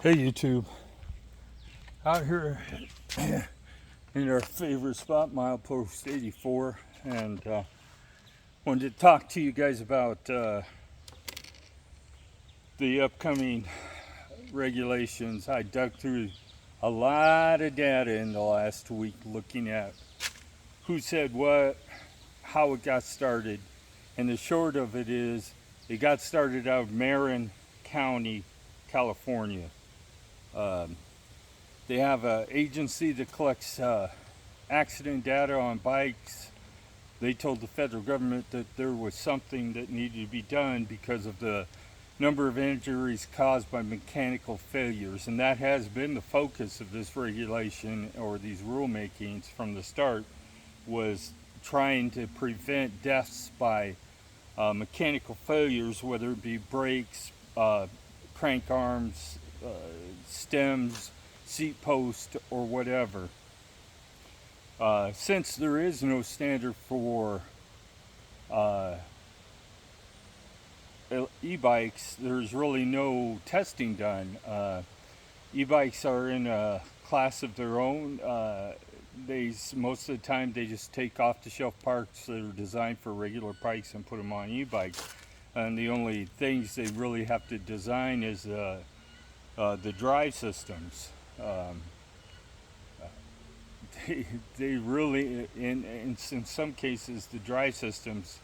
Hey YouTube, out here in our favorite spot, milepost 84, and wanted to talk to you guys about the upcoming regulations. I dug through a lot of data in the last week looking at who said what, how it got started, and the short of it is it got started out of Marin County, California. Um, They have an agency that collects accident data on bikes. They told the federal government that there was something that needed to be done because of the number of injuries caused by mechanical failures. And that has been the focus of this regulation or these rulemakings from the start, was trying to prevent deaths by mechanical failures, whether it be brakes, crank arms, stems, seat post, or whatever. Since there is no standard for uh, e-bikes, there's really no testing done. E-bikes are in a class of their own. Most of the time they just take off-the-shelf parts that are designed for regular bikes and put them on e-bikes. And the only things they really have to design is the drive systems. Um, they really, in some cases, the drive systems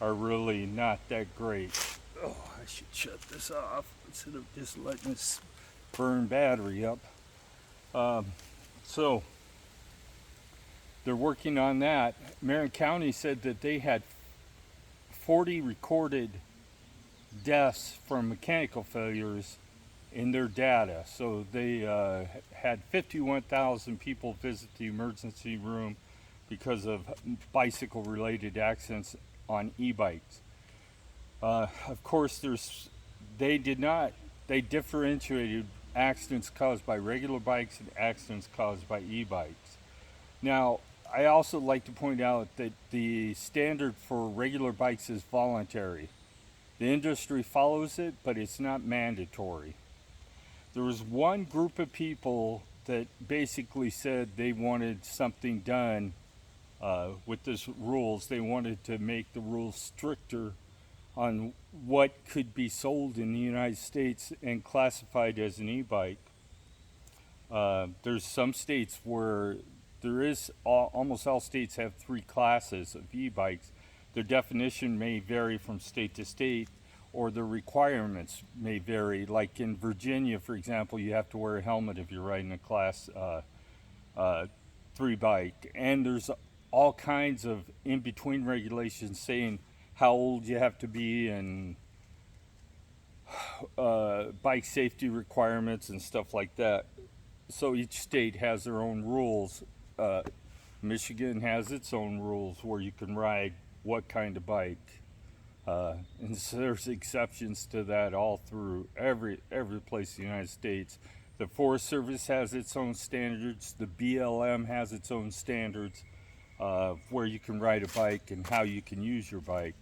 are really not that great. Oh, I should shut this off instead of just letting this burn battery up. Um, so they're working on that. Marin County said that they had 40 recorded deaths from mechanical failures in their data. So they had 51,000 people visit the emergency room because of bicycle related accidents on e-bikes. Of course, they differentiated accidents caused by regular bikes and accidents caused by e-bikes. Now, I also like to point out that the standard for regular bikes is voluntary. The industry follows it, but it's not mandatory. There was one group of people that basically said they wanted something done with this rules. They wanted to make the rules stricter on what could be sold in the United States and classified as an e-bike. There's some states where almost all states have three classes of e-bikes. Their definition may vary from state to state, or the requirements may vary. Like in Virginia, for example, you have to wear a helmet if you're riding a class 3 bike. And there's all kinds of in-between regulations saying how old you have to be and bike safety requirements and stuff like that. So each state has their own rules. Michigan has its own rules where you can ride what kind of bike. And so there's exceptions to that all through every place in the United States. The Forest Service has its own standards. The BLM has its own standards where you can ride a bike and how you can use your bike.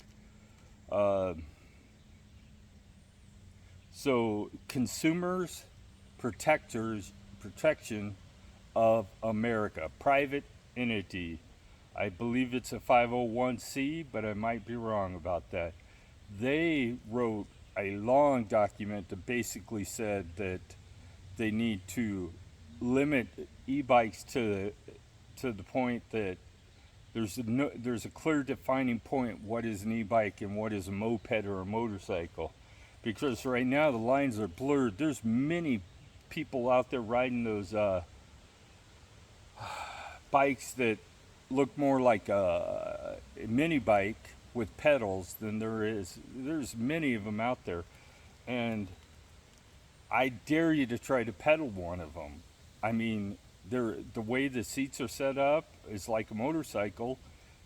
So consumers, protection of America, private entity. I believe it's a 501c, but I might be wrong about that. They wrote a long document that basically said that they need to limit e-bikes to the point that there's a clear defining point what is an e-bike and what is a moped or a motorcycle. Because right now the lines are blurred. There's many people out there riding those bikes that look more like a mini bike with pedals than there's many of them out there. And I dare you to try to pedal one of them. I mean, the way the seats are set up is like a motorcycle.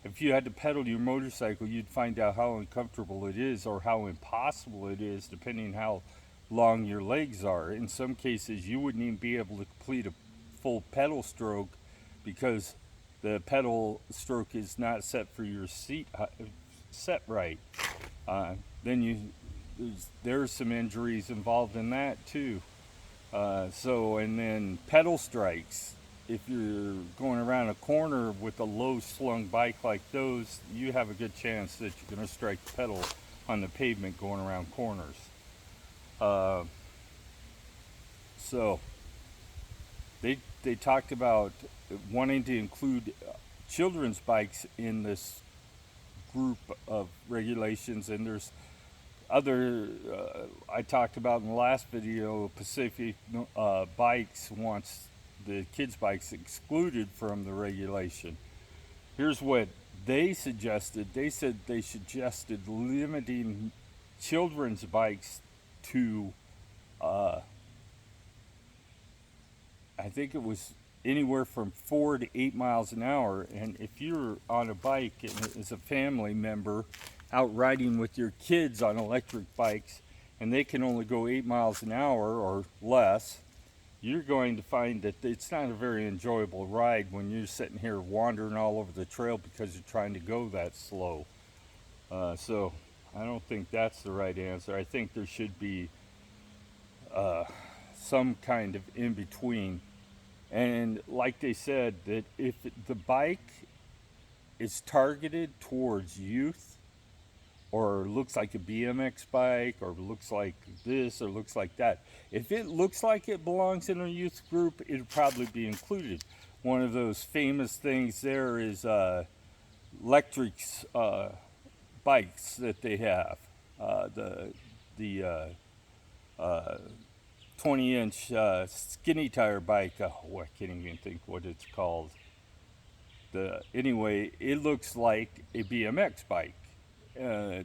If you had to pedal your motorcycle, you'd find out how uncomfortable it is or how impossible it is, depending how long your legs are. In some cases, you wouldn't even be able to complete a full pedal stroke because the pedal stroke is not set for your seat set right. Then there's some injuries involved in that too. And then pedal strikes. If you're going around a corner with a low slung bike like those, you have a good chance that you're going to strike the pedal on the pavement going around corners. Uh, so they talked about wanting to include children's bikes in this group of regulations, and there's other I talked about in the last video. Pacific Bikes wants the kids bikes excluded from the regulation. Here's what they suggested. They said they suggested limiting children's bikes to I think it was anywhere from 4 to 8 miles an hour. And if you're on a bike and as a family member out riding with your kids on electric bikes and they can only go 8 miles an hour or less, you're going to find that it's not a very enjoyable ride when you're sitting here wandering all over the trail because you're trying to go that slow. So I don't think that's the right answer. I think there should be some kind of in between. And like they said, that if the bike is targeted towards youth, or looks like a BMX bike, or looks like this, or looks like that, if it looks like it belongs in a youth group, it'll probably be included. One of those famous things there is electric bikes that they have. The 20-inch skinny tire bike. Oh, I can't even think what it's called. Anyway, it looks like a BMX bike.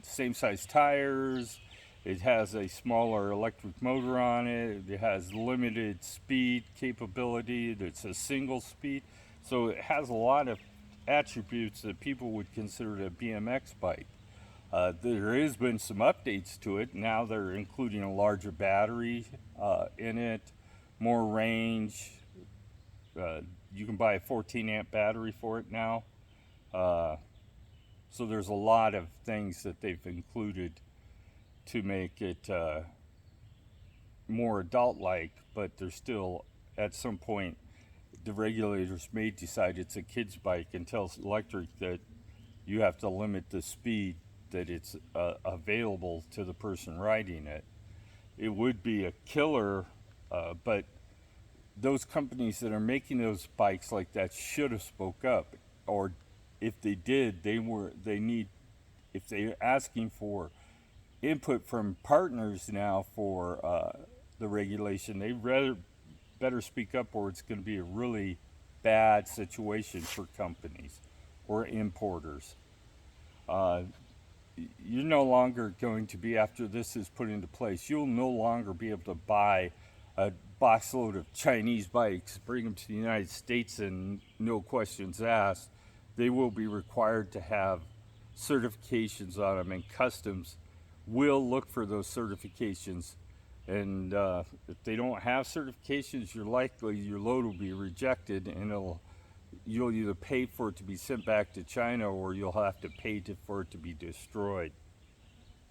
Same size tires. It has a smaller electric motor on it. It has limited speed capability. It's a single speed. So it has a lot of attributes that people would consider a BMX bike. There has been some updates to it. Now they're including a larger battery in it, more range. You can buy a 14 amp battery for it now. So there's a lot of things that they've included to make it more adult-like, but there's still, at some point, the regulators may decide it's a kid's bike and tell electric that you have to limit the speed that it's available to the person riding it. It would be a killer, but those companies that are making those bikes like that should have spoke up, or if they did, if they're asking for input from partners now for the regulation, they better speak up, or it's going to be a really bad situation for companies or importers. You're no longer going to be, after this is put into place, you'll no longer be able to buy a box load of Chinese bikes, bring them to the United States, and no questions asked. They will be required to have certifications on them, and customs will look for those certifications. And if they don't have certifications, you're likely your load will be rejected, and you'll either pay for it to be sent back to China, or you'll have to pay for it to be destroyed.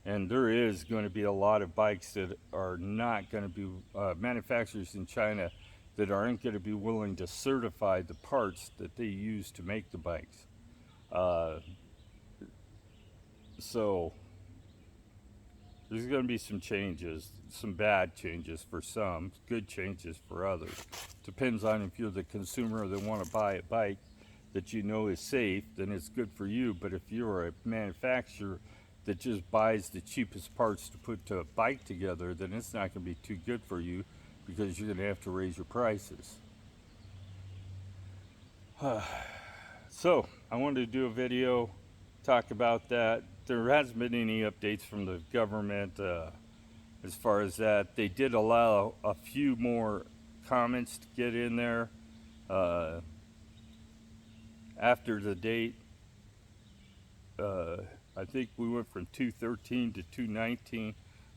And there is going to be a lot of bikes that are not going to be manufacturers in China that aren't going to be willing to certify the parts that they use to make the bikes. So there's going to be some changes, some bad changes for some, good changes for others. Depends on if you're the consumer that want to buy a bike that you know is safe, then it's good for you. But if you're a manufacturer that just buys the cheapest parts to put to a bike together, then it's not going to be too good for you, because you're going to have to raise your prices. So I wanted to do a video, talk about that. There hasn't been any updates from the government as far as that. They did allow a few more comments to get in there after the date. I think we went from 213 to 219,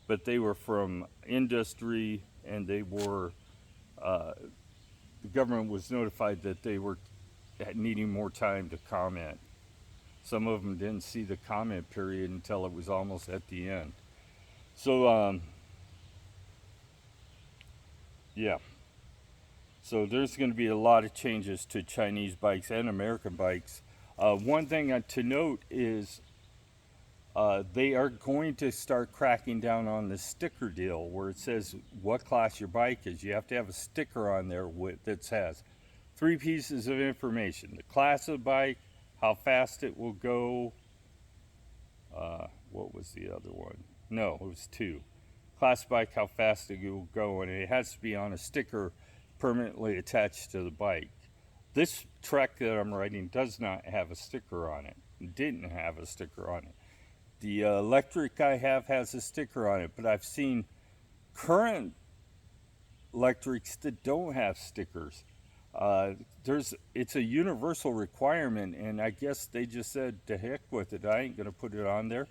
but they were from industry, and they were, the government was notified that they were needing more time to comment. Some of them didn't see the comment period until it was almost at the end. So Yeah. So there's going to be a lot of changes to Chinese bikes and American bikes. One thing to note is they are going to start cracking down on the sticker deal where it says what class your bike is. You have to have a sticker on there that says three pieces of information: the class of the bike, how fast it will go. What was the other one? No, it was two. Class bike, how fast it will go, and it has to be on a sticker permanently attached to the bike. This Trek that I'm riding does not have a sticker on it. Didn't have a sticker on it. The electric I have has a sticker on it, but I've seen current electrics that don't have stickers. It's a universal requirement, and I guess they just said to heck with it. I ain't gonna put it on there,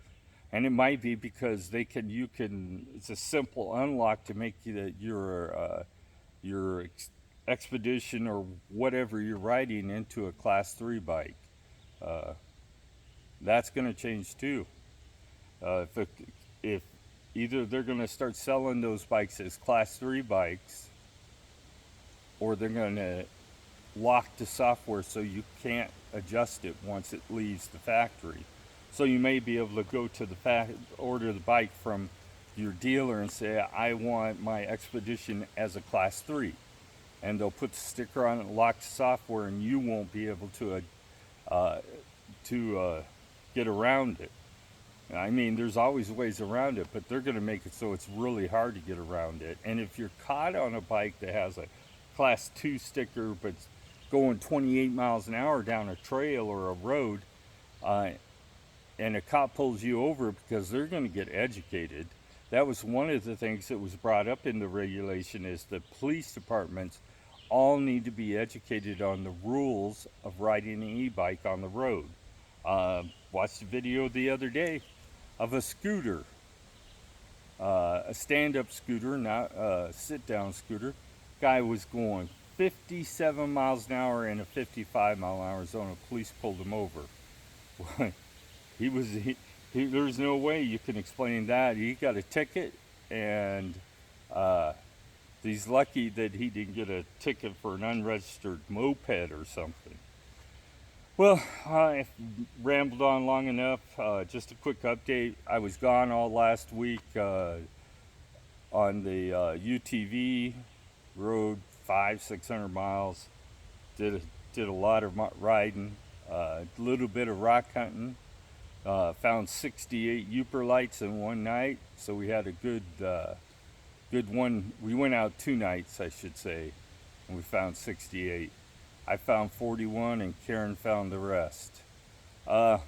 and it might be because you can. It's a simple unlock to make your expedition or whatever you're riding into a class 3 bike. Uh, that's going to change too. If either they're going to start selling those bikes as class 3 bikes, or they're going to lock the software so you can't adjust it once it leaves the factory. So you may be able to go to order the bike from your dealer and say, I want my Expedition as a class 3. And they'll put the sticker on it, lock the software, and you won't be able to get around it. I mean, there's always ways around it, but they're going to make it so it's really hard to get around it. And if you're caught on a bike that has a class 2 sticker but going 28 miles an hour down a trail or a road, and a cop pulls you over, because they're going to get educated. That was one of the things that was brought up in the regulation, is the police departments all need to be educated on the rules of riding an e-bike on the road. Watched a video the other day of a scooter, a stand-up scooter, not a sit-down scooter. Guy was going 57 miles an hour in a 55 mile an hour zone. The police pulled him over. There's no way you can explain that. He got a ticket, and he's lucky that he didn't get a ticket for an unregistered moped or something. Well, I rambled on long enough. Just a quick update. I was gone all last week on the UTV, rode 500-600 miles. Did a lot of riding, a little bit of rock hunting. Found 68 Uper lights in one night, so we had a good one. We went out 2 nights, I should say, and we found 68. I found 41, and Karen found the rest. Found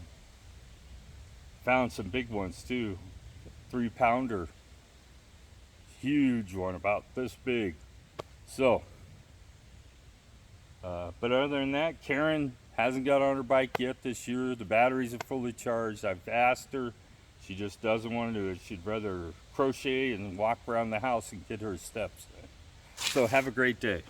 some big ones too. 3-pounder, huge one, about this big. So, but other than that, Karen hasn't got on her bike yet this year. The batteries are fully charged. I've asked her. She just doesn't want to do it. She'd rather crochet and walk around the house and get her steps in. So have a great day.